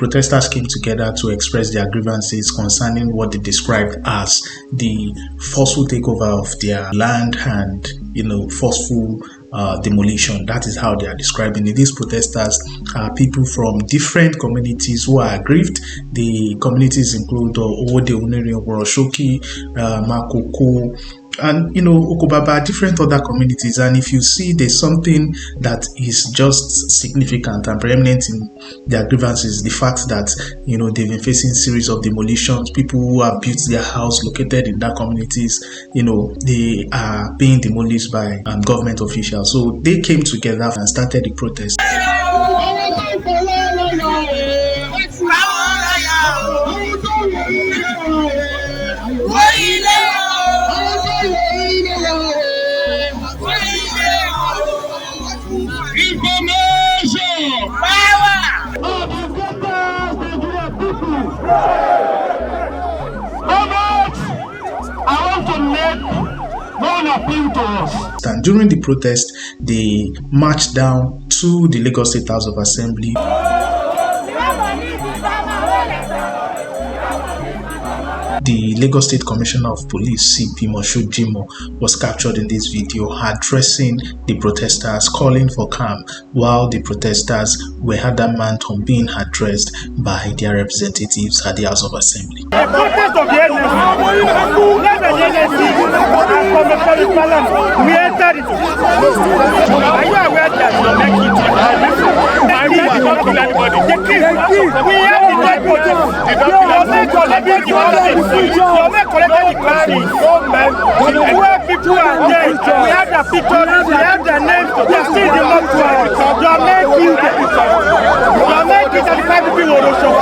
protesters came together to express their grievances concerning what they described as the forceful takeover of their land and, forceful demolition. That is how they are describing it. These protesters are people from different communities who are aggrieved. The communities include Owode Uneri, Oboroshoki, Makoko, and Okobaba, different other communities. And if you see there's something that is just significant and preeminent in their grievances, the fact that they've been facing series of demolitions. People who have built their house located in that communities, they are being demolished by government officials. So they came together and started the protest. And during the protest, they marched down to the Lagos State House of Assembly. The Lagos State Commissioner of Police, CP Moshood Jimo, was captured in this video addressing the protesters, calling for calm, while the protesters were adamant on being addressed by their representatives at the House of Assembly. The protest of the NSC, let the NSC from the police balance, we entered it. Are you aware that you make it? I'm not going to kill anybody. We have the dead body. You make collected the country. You make collected the country. Where people are dead, we have their pictures, we have their names, they're still in the mortuary. You are making it. You are making 35 people on the show.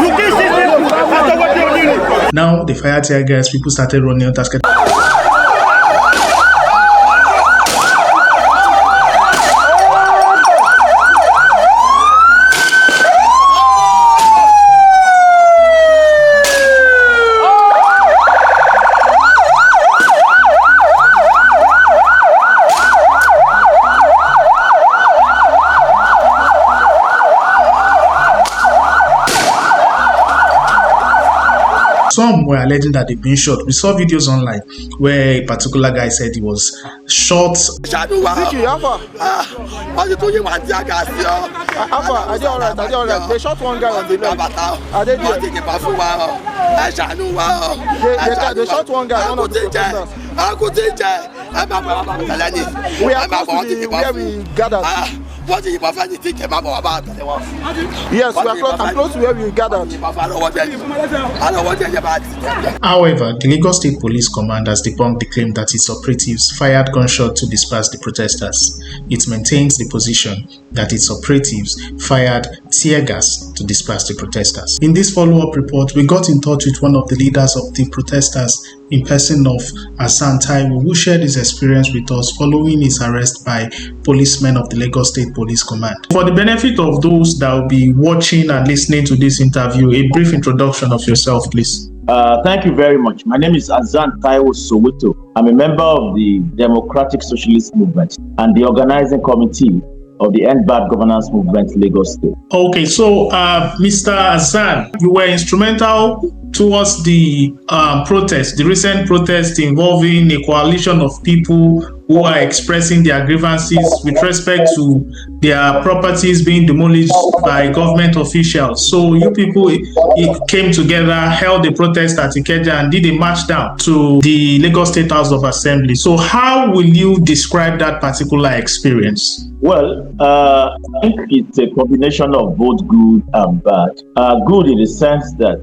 You can see this after what they're doing. Now, the fire tear gas, people started running on task. Some were alleging that they've been shot. We saw videos online where a particular guy said he was shot. They shot one guy on the leg. They shot one guy on the we are close to where we gathered. Yes, I'm close to where we gathered. However, the Lagos State Police Command has debunked the claim that its operatives fired gunshots to disperse the protesters. It maintains the position that its operatives fired tear gas to disperse the protesters. In this follow-up report, we got in touch with one of the leaders of the protesters in person of Hassan Taiwo, who shared his experience with us following his arrest by policemen of the Lagos State Police Command. For the benefit of those that will be watching and listening to this interview, a brief introduction of yourself, please. Thank you very much. My name is Hassan Taiwo Soweto. I'm a member of the Democratic Socialist Movement and the organizing committee of the End Bad Governance Movement, Lagos State. Okay, so Mr. Hassan, you were instrumental towards the protest, the recent protest involving a coalition of people who are expressing their grievances with respect to their properties being demolished by government officials. So you people came together, held a protest at Ikeja and did a march down to the Lagos State House of Assembly. So how will you describe that particular experience? Well, I think it's a combination of both good and bad. Good in the sense that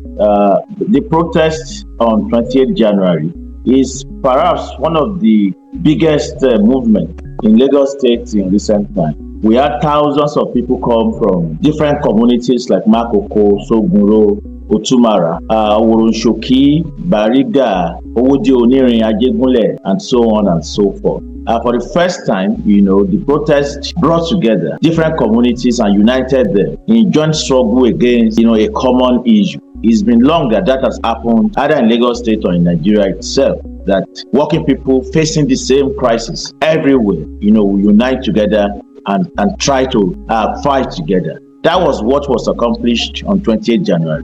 the protest on 28th January is perhaps one of the biggest movements in Lagos State in recent times. We had thousands of people come from different communities like Makoko, Soguro, Otumara, Oronshoki, Bariga, Owode Oniri, Ajegunle, and so on and so forth. For the first time, the protest brought together different communities and united them in joint struggle against, a common issue. It's been long that has happened either in Lagos State or in Nigeria itself, that working people facing the same crisis everywhere, we unite together and try to fight together. That was what was accomplished on 28th January.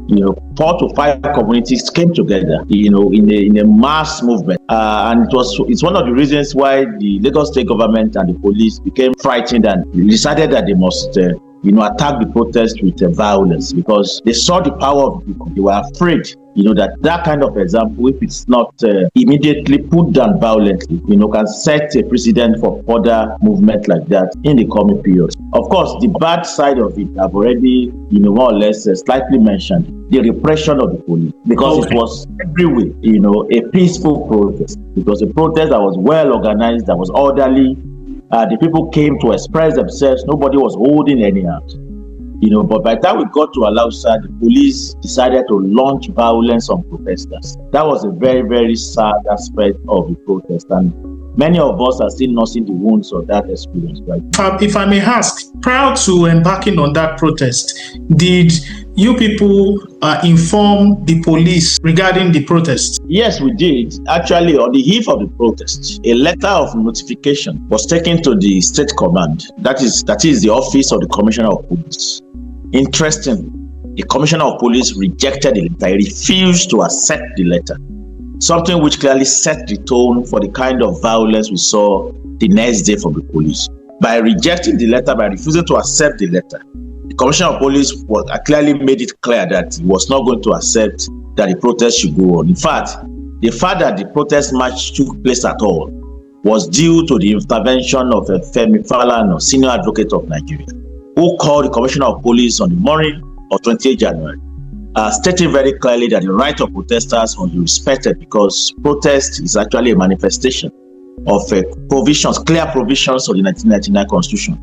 4 to 5 communities came together, in a mass movement. And it's one of the reasons why the Lagos state government and the police became frightened and decided that they must attack the protest with violence, because they saw the power of the people. They were afraid, that kind of example, if it's not immediately put down violently, can set a precedent for further movement like that in the coming period. Of course, the bad side of it, I've already, more or less slightly mentioned, the repression of the police, because it was everywhere, a peaceful protest. It was a protest that was well organized, that was orderly. The people came to express themselves. Nobody was holding any hands. But by the time we got to Alausa, the police decided to launch violence on protesters. That was a very, very sad aspect of the protest, and many of us are still nursing the wounds of that experience right now. If I may ask, prior to embarking on that protest, did you people inform the police regarding the protest? Yes, we did. Actually, on the eve of the protest, a letter of notification was taken to the state command. That is the office of the Commissioner of Police. Interestingly, the Commissioner of Police rejected the letter. He refused to accept the letter. Something which clearly set the tone for the kind of violence we saw the next day from the police. By rejecting the letter, by refusing to accept the letter, the Commissioner of Police clearly made it clear that he was not going to accept that the protest should go on. In fact, the fact that the protest march took place at all was due to the intervention of Femi Falana, senior advocate of Nigeria, who called the Commissioner of Police on the morning of 28th January, stating very clearly that the right of protesters must be respected, because protest is actually a manifestation of provisions, clear provisions of the 1999 Constitution.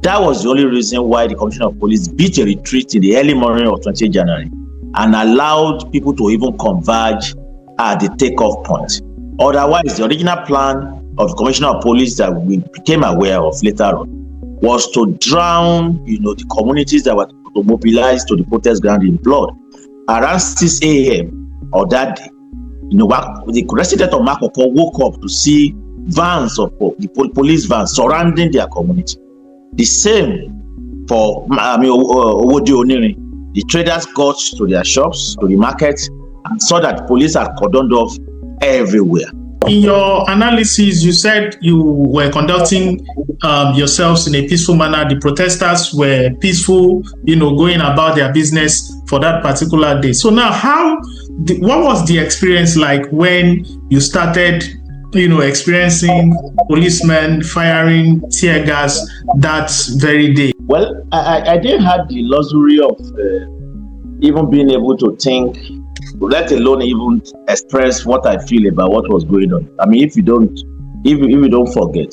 That was the only reason why the Commissioner of Police beat a retreat in the early morning of 28th January and allowed people to even converge at the takeoff point. Otherwise, the original plan of the Commissioner of Police that we became aware of later on was to drown, the communities that were to mobilize to the protest ground in blood. Around 6 a.m. of that day, the residents of Makoko woke up to see vans of the police vans surrounding their community. The same for Owode Onirin. The traders got to their shops, to the market, and saw that police are cordoned off everywhere. In your analysis, you said you were conducting yourselves in a peaceful manner. The protesters were peaceful, going about their business for that particular day. So now, what was the experience like when you started, experiencing policemen firing tear gas that very day? Well, I didn't have the luxury of even being able to think, let alone even express what I feel about what was going on. I mean, if you don't forget,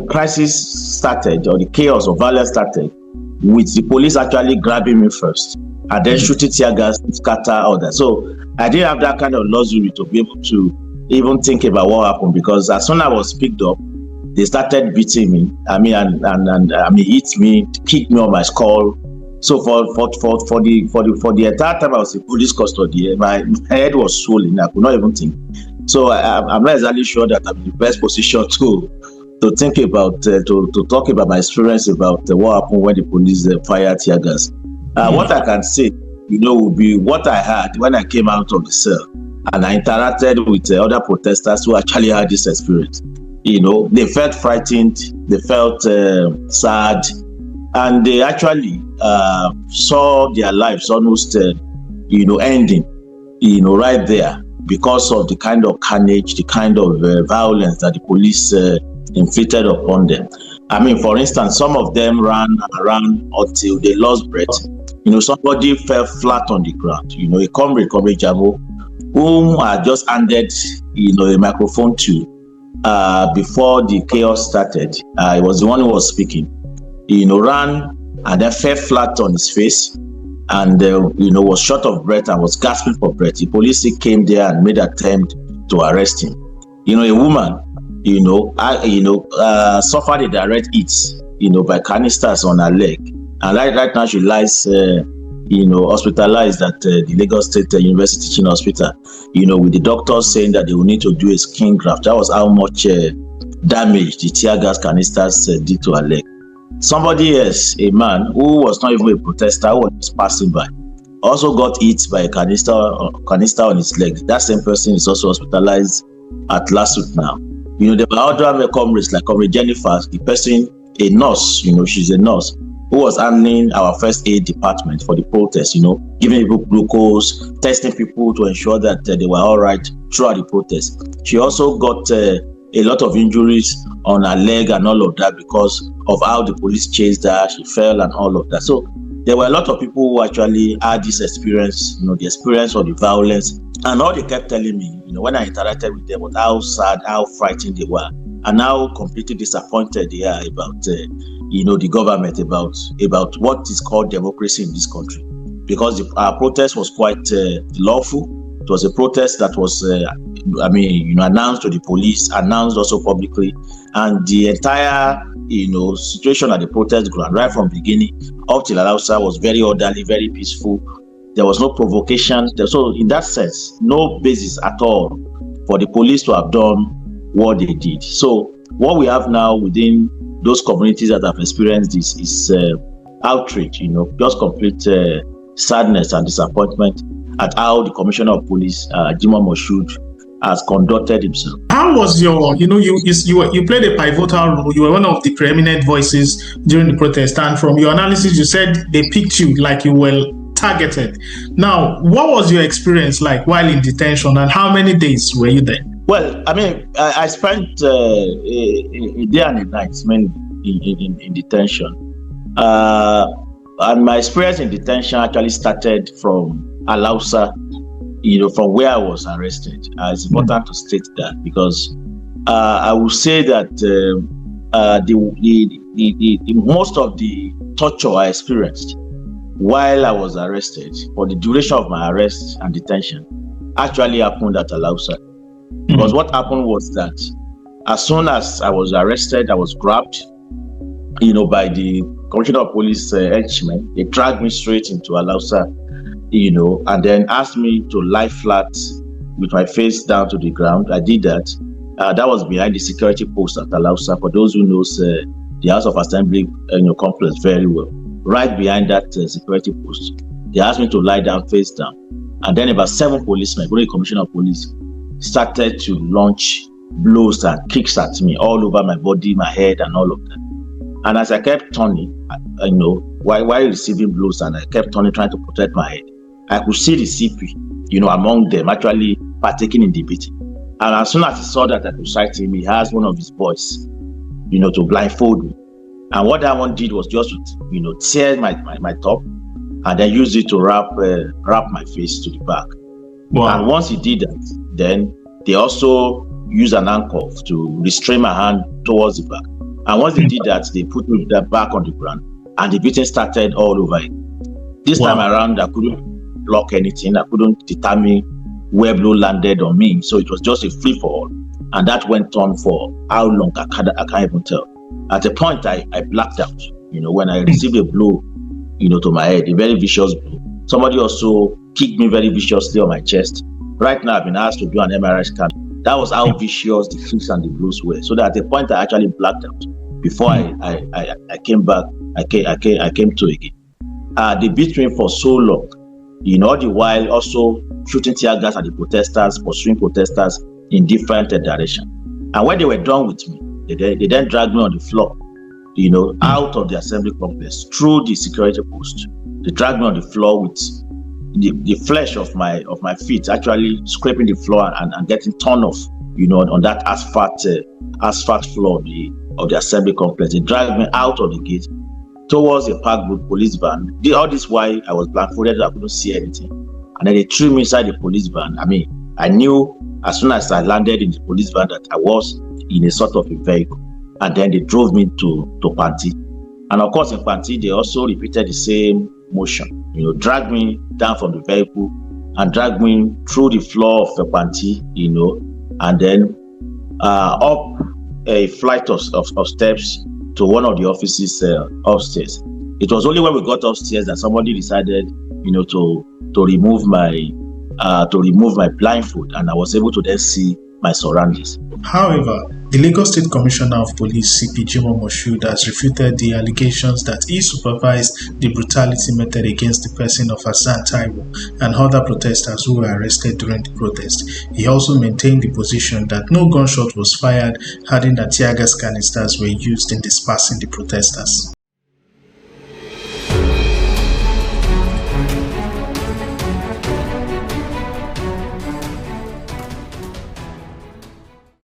crisis started, or the chaos of violence started with the police actually grabbing me first and then shooting tear gas to scatter others. So I didn't have that kind of luxury to be able to even think about what happened, because as soon as I was picked up, they started beating me. Hit me, kicked me on my skull. So for the entire time I was in police custody, my head was swollen. I could not even think. So I'm not exactly sure that I'm in the best position to think about to talk about my experience about what happened when the police fired tear gas. What I can say, would be what I had when I came out of the cell and I interacted with other protesters who actually had this experience. They felt frightened, they felt sad, and they actually saw their lives almost, ending, right there, because of the kind of carnage, the kind of violence that the police inflicted upon them. I mean, for instance, some of them ran around until they lost breath. Somebody fell flat on the ground. A comrade Jabo, whom I just handed, a microphone to before the chaos started. He was the one who was speaking. Ran and then fell flat on his face and, was short of breath and was gasping for breath. The police came there and made an attempt to arrest him. A woman, suffered a direct hit, by canisters on her leg. And right now she lies, hospitalized at the Lagos State University Teaching Hospital, with the doctors saying that they will need to do a skin graft. That was how much damage the tear gas canisters did to her leg. somebody else, a man who was not even a protester, who was passing by, also got hit by a canister on his leg. That same person is also hospitalized at last week now. There were other comrades like Comrade Jennifer, the person, a nurse, she's a nurse, who was handling our first aid department for the protest, giving people glucose, testing people to ensure that they were all right throughout the protest. She also got a lot of injuries on her leg and all of that because of how the police chased her. She fell and all of that. So there were a lot of people who actually had this experience, the experience of the violence. And all they kept telling me, when I interacted with them, was how sad, how frightened they were, and how completely disappointed they are about the government, about what is called democracy in this country. Because our protest was quite lawful. It was a protest that was, announced to the police, announced also publicly, and the entire, situation at the protest ground, right from beginning up till Alausa, was very orderly, very peaceful. There was no provocation. So in that sense, no basis at all for the police to have done what they did. So what we have now within those communities that have experienced this is outrage, just complete sadness and disappointment at how the Commissioner of Police, Jimoh Moshood, has conducted himself. How was your, you played a pivotal role. You were one of the preeminent voices during the protest, and from your analysis, you said they picked you like you were targeted. Now, what was your experience like while in detention, and how many days were you there? Well, I spent a day and a night mainly in detention. And my experience in detention actually started from Alausa, from where I was arrested. It's important to state that because I will say that the most of the torture I experienced while I was arrested for the duration of my arrest and detention actually happened at Alausa. Because what happened was that as soon as I was arrested, I was grabbed, by the Commissioner of Police henchmen. They dragged me straight into Alausa, and then asked me to lie flat with my face down to the ground. I did that. That was behind the security post at Alausa. For those who knows the House of Assembly complex very well, right behind that security post, they asked me to lie down, face down. And then about 7 policemen, including the Commissioner of Police, started to launch blows and kicks at me all over my body, my head, and all of that. And as I kept turning, while receiving blows, and I kept turning, trying to protect my head, I could see the CP, among them actually partaking in the beating. And as soon as he saw that I could sight him, he asked one of his boys, to blindfold me. And what that one did was just to, tear my top and then use it to wrap my face to the back. Wow. And once he did that, then they also used an handcuff to restrain my hand towards the back. And once they did that, they put me back on the ground, and the beating started all over it. This time around, I couldn't block anything. I couldn't determine where blow landed on me. So it was just a free for all. And that went on for how long, I can't even tell. At a point, I blacked out, when I received a blow, to my head, a very vicious blow. Somebody also kicked me very viciously on my chest. Right now, I've been asked to do an MRI scan. That was how vicious the kicks and the blows were. So that at a point, I actually blacked out before I came back. I came to again. They beat me for so long, all the while also shooting tear gas at the protesters, pursuing protesters in different directions. And when they were done with me, they then dragged me on the floor, out of the assembly complex through the security post. They dragged me on the floor with the flesh of my feet actually scraping the floor and getting torn off, on that asphalt floor of the assembly complex. They dragged me out of the gate towards a parked police van. All this while I was blindfolded, I couldn't see anything. And then they threw me inside the police van. I knew as soon as I landed in the police van that I was in a sort of a vehicle. And then they drove me to Panti. And of course in Panti, they also repeated the same motion. Dragged me down from the vehicle and dragged me through the floor of the Panti, and then up a flight of steps to one of the offices upstairs. It was only when we got upstairs that somebody decided, to remove my blindfold, and I was able to then see my surroundings. However, The Lagos State Commissioner of Police CP Jimoh Moshood has refuted the allegations that he supervised the brutality meted against the person of Hassan Taiwo and other protesters who were arrested during the protest. He also maintained the position that no gunshot was fired, adding that tear gas canisters were used in dispersing the protesters.